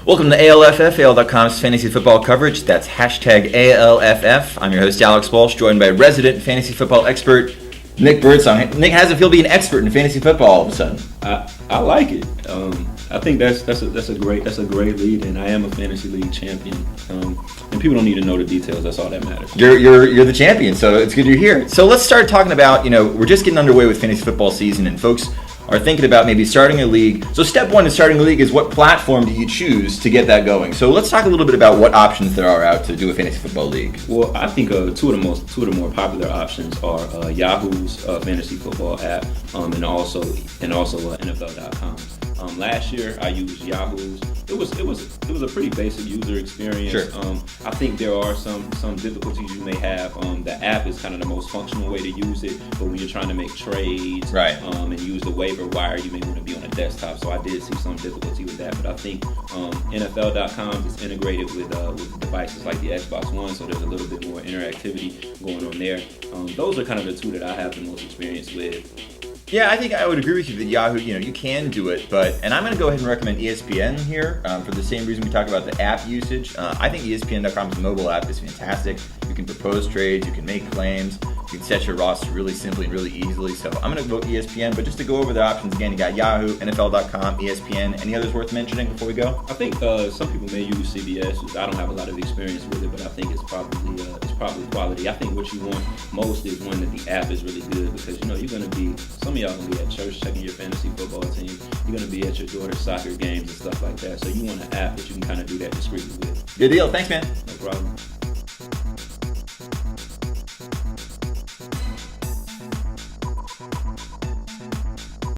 Welcome to ALFF, AL.com's fantasy football coverage. That's hashtag ALFF. I'm your host, Alex Walsh, joined by resident fantasy football expert Nick Birdsong. Nick, how does it feel being an expert in fantasy football all of a sudden? I like it. I think that's a great lead, and I am a fantasy league champion. And people don't need to know the details. That's all that matters. You're the champion, so it's good you're here. So let's start talking about, we're just getting underway with fantasy football season, and folks are thinking about maybe starting a league. So step one in starting a league is what platform do you choose to get that going? So let's talk a little bit about what options there are out to do a fantasy football league. Well, I think two of the more popular options are Yahoo's fantasy football app and also NFL.com. Last year I used Yahoo's. It was a pretty basic user experience. Sure. I think there are some difficulties you may have. The app is kind of the most functional way to use it, but when you're trying to make trades, right, and use the waiver wire, you may want to be on a desktop. So I did see some difficulty with that, but I think NFL.com is integrated with devices like the Xbox One, so there's a little bit more interactivity going on there. Those are kind of the two that I have the most experience with. Yeah, I think I would agree with you that Yahoo, you can do it, and I'm going to go ahead and recommend ESPN here for the same reason we talk about the app usage. I think ESPN.com's mobile app is fantastic. You can propose trades, you can make claims, you can set your roster really simply and really easily. So I'm going to vote ESPN, but just to go over the options again, you got Yahoo, NFL.com, ESPN. Any others worth mentioning before we go? I think some people may use CBS. I don't have a lot of experience with it, but I think it's probably quality. I think what you want most is one that the app is really good, because you're going to be, some of y'all going to be at church checking your fantasy football team. You're going to be at your daughter's soccer games and stuff like that. So you want an app that you can kind of do that discreetly with. Good deal. Thanks, man. No problem.